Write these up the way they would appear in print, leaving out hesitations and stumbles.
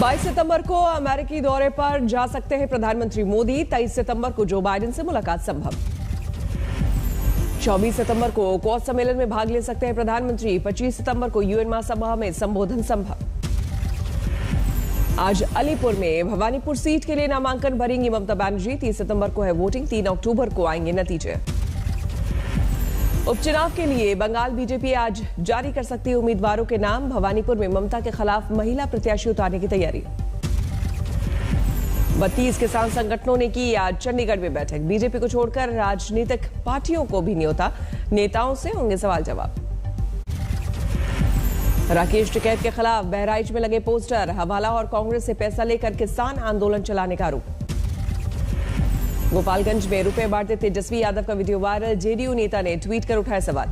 22 सितंबर को अमेरिकी दौरे पर जा सकते हैं प्रधानमंत्री मोदी। 23 सितंबर को जो बाइडेन से मुलाकात संभव। 24 सितंबर को क्वाड सम्मेलन में भाग ले सकते हैं प्रधानमंत्री। 25 सितंबर को यूएन महासभा में संबोधन संभव। आज अलीपुर में भवानीपुर सीट के लिए नामांकन भरेंगी ममता बनर्जी। 30 सितंबर को है वोटिंग। 3 अक्टूबर को आएंगे नतीजे। उपचुनाव के लिए बंगाल बीजेपी आज जारी कर सकती है उम्मीदवारों के नाम। भवानीपुर में ममता के खिलाफ महिला प्रत्याशी उतारने की तैयारी। 32 किसान संगठनों ने की आज चंडीगढ़ में बैठक। बीजेपी को छोड़कर राजनीतिक पार्टियों को भी न्योता। नेताओं से होंगे सवाल जवाब। राकेश टिकैत के खिलाफ बहराइच में लगे पोस्टर। हवाला और कांग्रेस से पैसा लेकर किसान आंदोलन चलाने का आरोप। गोपालगंज में रुपए बांटते तेजस्वी यादव का वीडियो वायरल। जेडीयू नेता ने ट्वीट कर उठाए सवाल।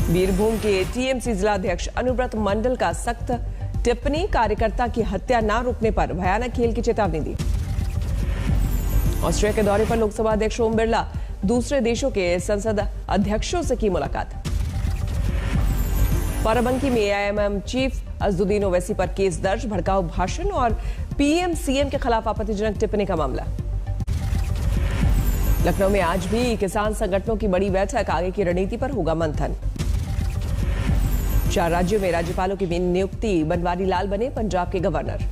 बीरभूम के टीएमसी जिलाध्यक्ष अनुव्रत मंडल का सख्त टिप्पणी। कार्यकर्ता की हत्या न रुकने पर भयानक खेल की चेतावनी दी। ऑस्ट्रिया के दौरे पर लोकसभा अध्यक्ष ओम बिरला दूसरे देशों के संसद अध्यक्षों से की मुलाकात। बाराबंकी में एआईएमएम चीफ अजदुद्दीन ओवैसी पर केस दर्ज। भड़काऊ भाषण और पीएम सीएम के खिलाफ आपत्तिजनक टिप्पणी का मामला। लखनऊ में आज भी किसान संगठनों की बड़ी बैठक। आगे की रणनीति पर होगा मंथन। 4 राज्यों में राज्यपालों की नियुक्ति। बनवारी लाल बने पंजाब के governor.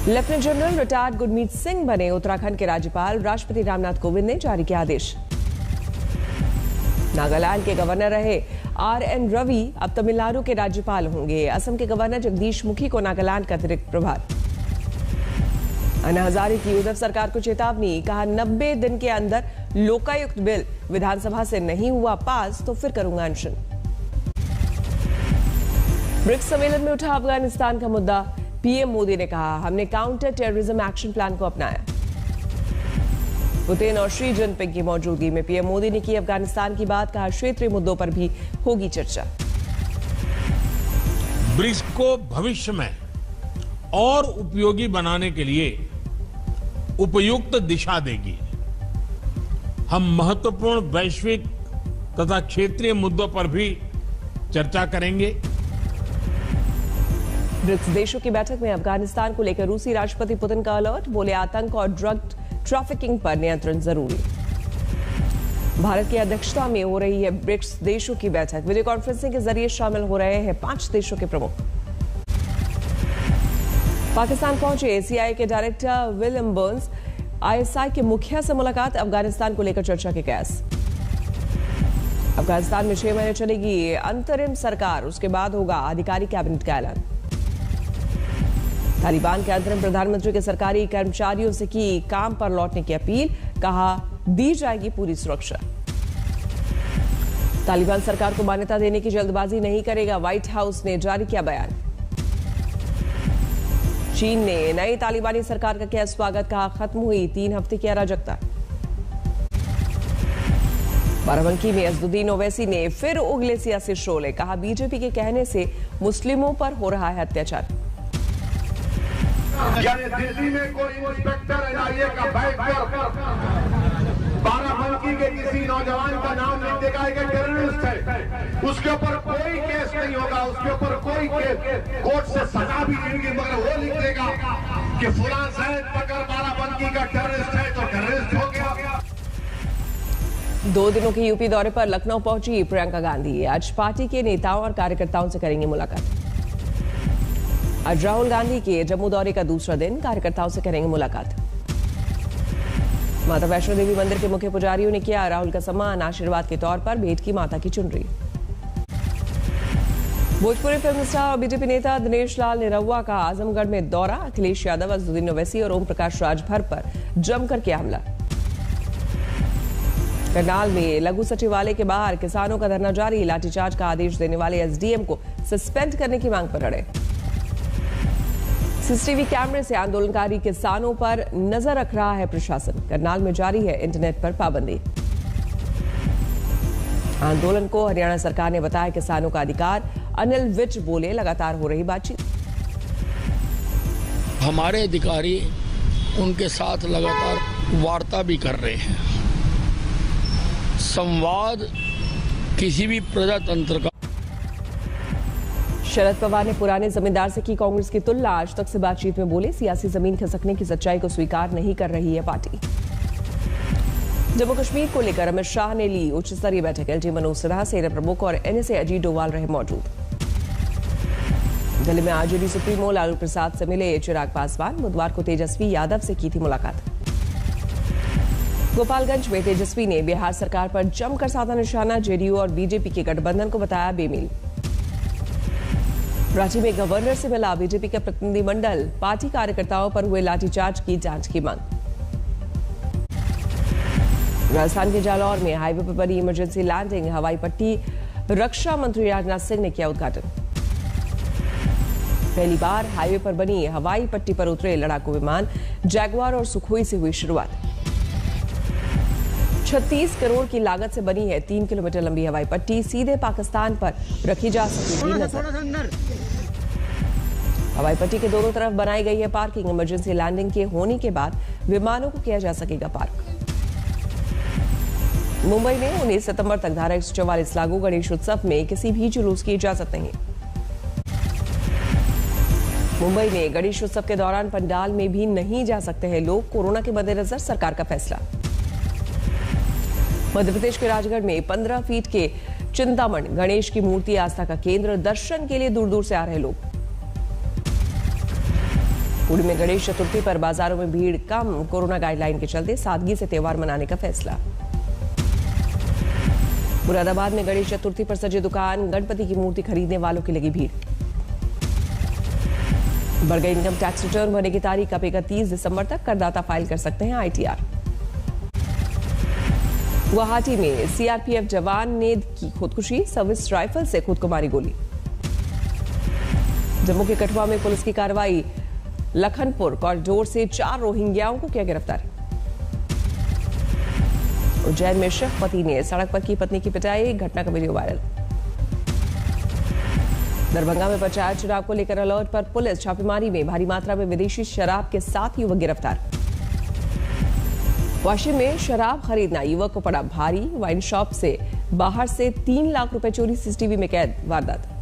Lieutenant general retired Gurmeet Singh बने उत्तराखंड के राज्यपाल। राष्ट्रपति रामनाथ कोविंद ने जारी किया आदेश। नागालैंड के गवर्नर रहे आरएन रवि अब तमिलनाडु के राज्यपाल होंगे। असम के गवर्नर जगदीश मुखी को नागालैंड का अतिरिक्त प्रभार। अन्ना हजारे की उद्धव सरकार को चेतावनी। कहा 90 दिन के अंदर लोकायुक्त बिल विधानसभा से नहीं हुआ पास तो फिर करूंगा अनशन। ब्रिक्स सम्मेलन में उठा अफगानिस्तान का मुद्दा। पीएम मोदी ने कहा हमने काउंटर टेररिज्म एक्शन प्लान को अपनाया। पुतिन और शी जिनपिंग की मौजूदगी में पीएम मोदी ने की अफगानिस्तान की बात। कहा क्षेत्रीय मुद्दों पर भी होगी चर्चा। ब्रिक्स को भविष्य में और उपयोगी बनाने के लिए उपयुक्त दिशा देगी। हम महत्वपूर्ण वैश्विक तथा क्षेत्रीय मुद्दों पर भी चर्चा करेंगे। ब्रिक्स देशों की बैठक में अफगानिस्तान को लेकर रूसी राष्ट्रपति पुतिन का अलर्ट। बोले आतंक और ड्रग ट्रैफिकिंग पर नियंत्रण जरूरी। भारत की अध्यक्षता में हो रही है ब्रिक्स देशों की बैठक। वीडियो कॉन्फ्रेंसिंग के जरिए शामिल हो रहे हैं 5 देशों के प्रमुख। पाकिस्तान पहुंचे सीआईए के डायरेक्टर विलियम बर्न्स। आईएसआई के मुखिया से मुलाकात। अफगानिस्तान को लेकर चर्चा के कयास। अफगानिस्तान में 6 महीने चलेगी अंतरिम सरकार। उसके बाद होगा आधिकारिक कैबिनेट का ऐलान। तालिबान के अंतरिम प्रधानमंत्री के सरकारी कर्मचारियों से की काम पर लौटने की अपील। कहा दी जाएगी पूरी सुरक्षा। तालिबान सरकार को मान्यता देने की जल्दबाजी नहीं करेगा। व्हाइट हाउस ने जारी किया बयान। चीन ने नई तालिबानी सरकार का किया स्वागत। कहा खत्म हुई 3 हफ्ते की अराजकता। बाराबंकी में अजदुद्दीन ओवैसी ने फिर उगले सियासी शोले। कहा बीजेपी के कहने से मुस्लिमों पर हो रहा है अत्याचार। यानी दिल्ली में कोई इंस्पेक्टर एनआईए का बैग पर बाराबंकी के किसी नौजवान का नाम लिख देगा कि टेररिस्ट है, उसके ऊपर कोई केस नहीं होगा, उसके ऊपर कोई कोर्ट से सजा भी नहीं होगी, मगर वो लिख देगा कि फुलां सैयद अगर बाराबंकी का टेररिस्ट है तो टेररिस्ट हो गया। 2 दिनों के यूपी दौरे पर लखनऊ पहुंची प्रियंका गांधी। आज पार्टी के नेताओं और कार्यकर्ताओं से करेंगी मुलाकात। आज राहुल गांधी के जम्मू दौरे का दूसरा दिन। कार्यकर्ताओं से करेंगे मुलाकात। माता वैष्णो देवी मंदिर के मुख्य पुजारियों ने किया राहुल का सम्मान। आशीर्वाद के तौर पर भेंट की माता की चुनरी। भोजपुरी फिल्म स्टार और बीजेपी नेता दिनेश लाल निरहुआ का आजमगढ़ में दौरा। अखिलेश यादव, अजदुद्दीन ओवैसी और ओम प्रकाश राजभर पर जमकर किया हमला। करनाल में लघु सचिवालय के बाहर किसानों का धरना जारी। लाठीचार्ज का आदेश देने वाले एसडीएम को सस्पेंड करने की मांग पर अड़े। सीसीटीवी कैमरे से आंदोलनकारी किसानों पर नजर रख रहा है प्रशासन। करनाल में जारी है इंटरनेट पर पाबंदी। आंदोलन को हरियाणा सरकार ने बताया किसानों का अधिकार। अनिल विज बोले लगातार हो रही बातचीत। हमारे अधिकारी उनके साथ लगातार वार्ता भी कर रहे हैं। संवाद किसी भी प्रजातंत्र का शरद पवार ने पुराने जमींदार से की कांग्रेस की तुलना। आज तक से बातचीत में बोले, सियासी जमीन खिसकने की सच्चाई को स्वीकार नहीं कर रही है पार्टी। जम्मू कश्मीर को लेकर अमित शाह ने ली उच्च स्तरीय बैठक। एलजी मनोज सिन्हा, सेना प्रमुख और एनएसए अजीत डोवाल रहे मौजूद। दिल्ली में आरजेडी सुप्रीमो लालू प्रसाद से मिले चिराग पासवान। बुधवार को तेजस्वी यादव से की थी मुलाकात। गोपालगंज में तेजस्वी ने बिहार सरकार पर जमकर साधा निशाना। जेडीयू और बीजेपी के गठबंधन को बताया बेमेल। रांची में गवर्नर से मिला बीजेपी का प्रतिनिधिमंडल। पार्टी कार्यकर्ताओं पर हुए लाठीचार्ज की जांच की मांग। राजस्थान के जालौर में हाईवे पर बनी इमरजेंसी लैंडिंग। हवाई पट्टी रक्षा मंत्री राजनाथ सिंह ने किया उद्घाटन। पहली बार हाईवे पर बनी हवाई पट्टी पर उतरे लड़ाकू विमान। जैगुआर और सुखोई से हुई शुरुआत। 36 करोड़ की लागत से बनी है 3 किलोमीटर लंबी हवाई पट्टी। सीधे पाकिस्तान पर रखी जा सकेगी नजर। हवाई पट्टी के दोनों तरफ बनाई गई है पार्किंग। इमरजेंसी लैंडिंग के होने के बाद विमानों को किया जा सकेगा पार्क। मुंबई में 19 सितंबर तक धारा 144 लागू। गणेश उत्सव में किसी भी जुलूस की इजाजत नहीं। मुंबई में गणेश उत्सव के दौरान पंडाल में भी नहीं जा सकते हैं लोग। कोरोना के मद्देनजर सरकार का फैसला। मध्य प्रदेश के राजगढ़ में 15 फीट के चिंतामण गणेश की मूर्ति आस्था का केंद्र। दर्शन के लिए दूर दूर से आ रहे लोग। पुणे में गणेश चतुर्थी पर बाजारों में भीड़ कम। कोरोना गाइडलाइन के चलते सादगी से त्योहार मनाने का फैसला। मुरादाबाद में गणेश चतुर्थी पर सजे दुकान। गणपति की मूर्ति खरीदने वालों की लगी भीड़। बढ़ गई इनकम टैक्स रिटर्न भरने की तारीख। अब 31 दिसंबर तक करदाता फाइल कर सकते हैं आईटीआर। गुवाहाटी में सीआरपीएफ जवान ने की खुदकुशी। सर्विस राइफल से खुद को मारी गोली। जम्मू के कठुआ में पुलिस की कार्रवाई। लखनपुर कॉरिडोर से 4 रोहिंग्याओं को किया गिरफ्तार। उज्जैन में शेफ पति ने सड़क पर की पत्नी की पिटाई। घटना का वीडियो वायरल। दरभंगा में पंचायत चुनाव को लेकर अलर्ट पर पुलिस। छापेमारी में भारी मात्रा में विदेशी शराब के 7 युवक गिरफ्तार। वाशिम में शराब खरीदना युवक को पड़ा भारी। वाइन शॉप से बाहर से 3 लाख रुपए चोरी। सीसीटीवी में कैद वारदात।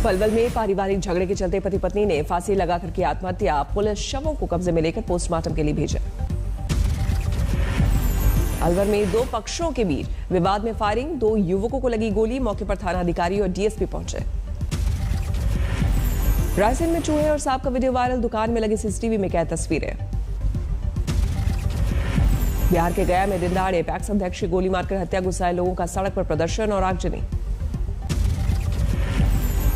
पलवल में पारिवारिक झगड़े के चलते पति पत्नी ने फांसी लगाकर की आत्महत्या। पुलिस शवों को कब्जे में लेकर पोस्टमार्टम के लिए भेजा। अलवर में 2 पक्षों के बीच विवाद में फायरिंग। 2 युवकों को लगी गोली। मौके पर थाना अधिकारी और डीएसपी पहुंचे। रायसेन में चूहे और सांप का वीडियो वायरल। दुकान में लगी सीसीटीवी में कैद तस्वीरें। बिहार के गया में दिन दहाड़े पैक्स अध्यक्ष की गोली मारकर हत्या। गुस्साए लोगों का सड़क पर प्रदर्शन और आगजनी।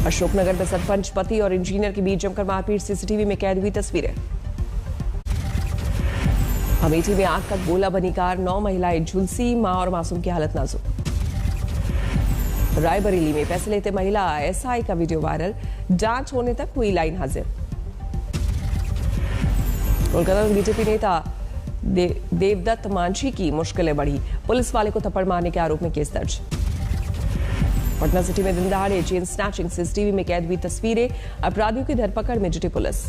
अशोकनगर में सरपंच पति और इंजीनियर के बीच जमकर मारपीट। सीसीटीवी में कैद हुई तस्वीरें। अमेठी में आग का गोला बनी कार। 9 महिलाएं झुलसी। मां और मासूम की हालत नाजुक। रायबरेली में पैसे लेते महिला एसआई का वीडियो वायरल। जांच होने तक हुई लाइन हाजिर। कोलकाता में बीजेपी नेता देवदत्त मांझी की मुश्किलें बढ़ी। पुलिस वाले को थप्पड़ मारने के आरोप में केस दर्ज। पटना सिटी में दिन दहाड़े चेन स्नैचिंग। सीसीटीवी में कैद हुई तस्वीरें। अपराधियों की धरपकड़ में जुटी पुलिस।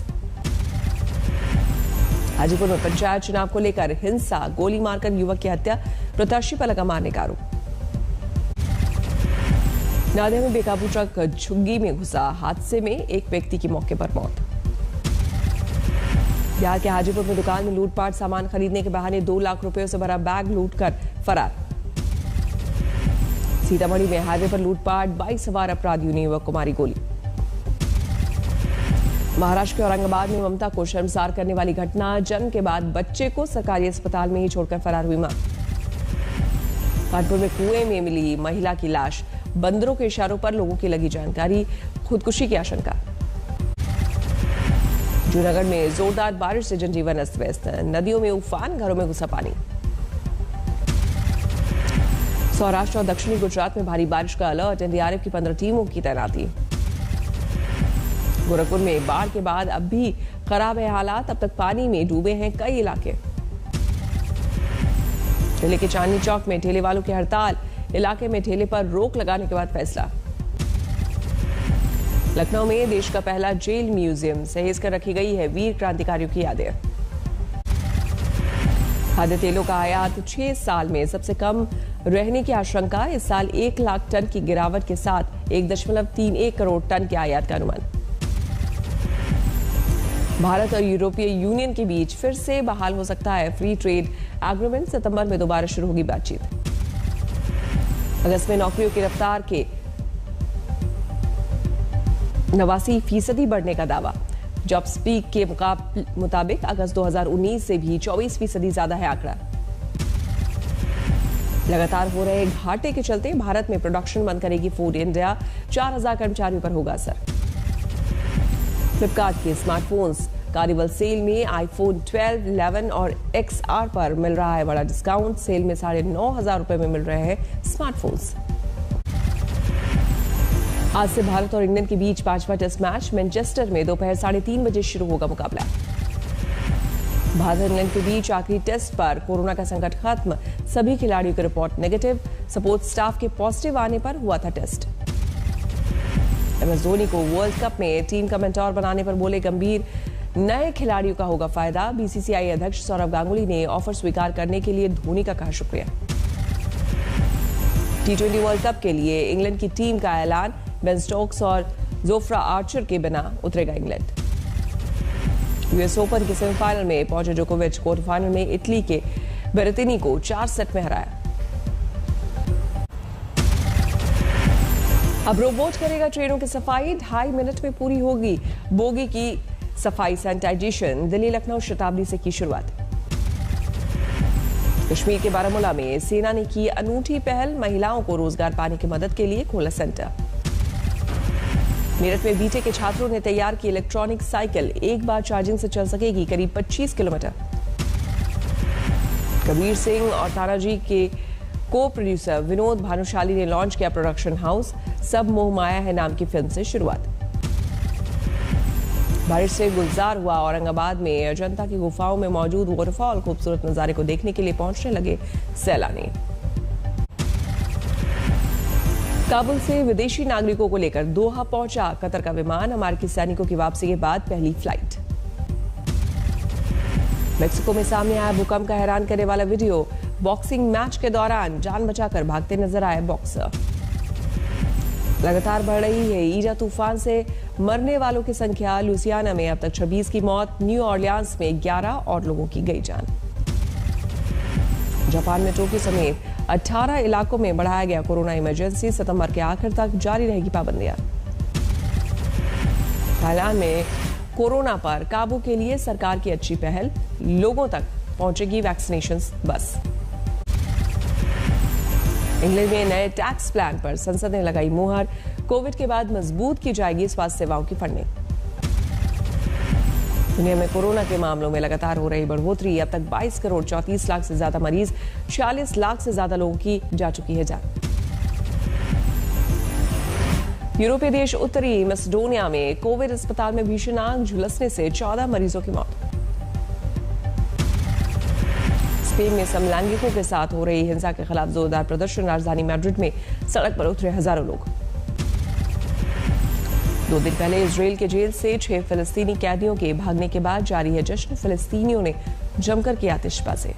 हाजीपुर में पंचायत चुनाव को लेकर हिंसा। गोली मारकर युवक की हत्या। प्रत्याशी पर लगा मारने का आरोप। नादिया में बेकाबू ट्रक झुग्गी में घुसा। हादसे में एक व्यक्ति की मौके पर मौत। बिहार के हाजीपुर में दुकान में लूटपाट। सामान खरीदने के बहाने 2 लाख रुपयों से भरा बैग लूटकर फरार। सीतामढ़ी में हाईवे पर लूटपाट। 22 सवार अपराधियों ने युवक को मारी गोली। महाराष्ट्र के औरंगाबाद में ममता को शर्मसार करने वाली घटना। जन्म के बाद बच्चे को सरकारी अस्पताल में ही छोड़कर फरार हुई मां। कानपुर में कुएं में मिली महिला की लाश। बंदरों के इशारों पर लोगों की लगी जानकारी। खुदकुशी की आशंका। जूनागढ़ में जोरदार बारिश से जनजीवन अस्त व्यस्त। नदियों में उफान। घरों में घुसा पानी। सौराष्ट्र और दक्षिणी गुजरात में भारी बारिश का अलर्ट। एनडीआरएफ की 15 टीमों की तैनाती। गोरखपुर में बाढ़ के बाद अब भी खराब है हालात। अब तक पानी में डूबे हैं कई इलाके। दिल्ली के चांदनी चौक में ठेले वालों की हड़ताल। इलाके में ठेले पर रोक लगाने के बाद फैसला। लखनऊ में देश का पहला जेल म्यूजियम। सहेज कर रखी गई है वीर क्रांतिकारियों की यादें। खाद्य तेलों का आयात 6 साल में सबसे कम रहने की आशंका। इस साल 1 लाख टन की गिरावट के साथ 1.31 करोड़ टन के आयात का अनुमान। भारत और यूरोपीय यूनियन के बीच फिर से बहाल हो सकता है फ्री ट्रेड एग्रीमेंट। सितंबर में दोबारा शुरू होगी बातचीत। अगस्त में नौकरियों की रफ्तार के 89% बढ़ने का दावा। जॉब्स पीक के मुताबिक अगस्त 2019 से भी 24% ज्यादा है आंकड़ा। लगातार हो रहे घाटे के चलते भारत में प्रोडक्शन बंद करेगी फूड इंडिया। 4000 कर्मचारियों पर होगा असर। फ्लिपकार्ट के स्मार्टफोन्स कार्निवल सेल में आईफोन 12, 11 और XR पर मिल रहा है बड़ा डिस्काउंट। सेल में 9,500 रुपए में मिल रहे हैं स्मार्टफोन्स। आज से भारत और इंग्लैंड के बीच 5वां टेस्ट मैच मैनचेस्टर में दोपहर 3:30 बजे शुरू होगा मुकाबला। भारत और इंग्लैंड के बीच आखिरी टेस्ट पर कोरोना का संकट खत्म। सभी खिलाड़ियों की रिपोर्ट नेगेटिव। सपोर्ट स्टाफ के पॉजिटिव आने पर हुआ था टेस्ट। MS धोनी को वर्ल्ड कप में टीम का मेंटोर बनाने पर बोले गंभीर। नए खिलाड़ियों का होगा फायदा। BCCI अध्यक्ष सौरव गांगुली ने ऑफर स्वीकार करने के लिए धोनी का कहा शुक्रिया। T20 वर्ल्ड कप के लिए इंग्लैंड की टीम का ऐलान। बेन स्टोक्स और जोफ्रा आर्चर के बिना उतरेगा इंग्लैंड। US ओपन के सेमीफाइनल में पहुंचे जोकोविच क्वार्टर फाइनल में इटली के बेरेतिनी को 4 सेट में हराया। अब रोबोट करेगा ट्रेनों की सफाई। 2.5 मिनट में पूरी होगी बोगी की सफाई सैनिटाइजेशन। दिल्ली लखनऊ शताब्दी से की शुरुआत। कश्मीर के बारामूला में सेना ने की अनूठी पहल। महिलाओं को रोजगार पाने की मदद के लिए खोला सेंटर। मेरठ में बीटेक के छात्रों ने तैयार की इलेक्ट्रॉनिक साइकिल। एक बार चार्जिंग से चल सकेगी करीब 25 किलोमीटर। कबीर सिंह और तानाजी के को प्रोड्यूसर विनोद भानुशाली ने लॉन्च किया प्रोडक्शन हाउस। सब मोह माया है नाम की फिल्म से शुरुआत। बारिश से गुलजार हुआ औरंगाबाद में। अजंता की गुफाओं में मौजूद वाटरफॉल खूबसूरत नजारे को देखने के लिए पहुंचने लगे सैलानी। काबुल से विदेशी नागरिकों को लेकर दोहा पहुंचा कतर का विमान। अमेरिकी सैनिकों की वापसी के बाद पहली फ्लाइट। मेक्सिको में सामने आया भूकंप का हैरान करने वाला वीडियो। बॉक्सिंग मैच के दौरान जान बचाकर भागते नजर आए बॉक्सर। लगातार बढ़ रही है ईजा तूफान से मरने वालों की संख्या। लुसियाना में अब तक 26 की मौत। न्यू ऑरलियांस में 11 और लोगों की गई जान। जापान में टोक्यो समेत 18 इलाकों में बढ़ाया गया कोरोना इमरजेंसी। सितंबर के आखिर तक जारी रहेगी पाबंदियां। थाईलैंड में कोरोना पर काबू के लिए सरकार की अच्छी पहल। लोगों तक पहुंचेगी वैक्सीनेशन बस। इंग्लैंड में नए टैक्स प्लान पर संसद ने लगाई मुहर। कोविड के बाद मजबूत की जाएगी स्वास्थ्य सेवाओं की फंडिंग। दुनिया में कोरोना के मामलों में लगातार हो रही बढ़ोतरी। अब तक 22 करोड़ 34 लाख से ज्यादा मरीज, 46 लाख से ज्यादा लोगों की जा चुकी है जान। यूरोपीय देश उत्तरी मैसेडोनिया में कोविड अस्पताल में भीषण आग झुलसने से 14 मरीजों की मौत। स्पेन में समलैंगिकों के साथ हो रही हिंसा के खिलाफ जोरदार प्रदर्शन। राजधानी मैड्रिड में सड़क पर उतरे हजारों लोग। 2 दिन पहले इजरायल के जेल से 6 फिलिस्तीनी कैदियों के भागने के बाद जारी है जश्न। फिलिस्तीनियों ने जमकर की आतिशबाजी।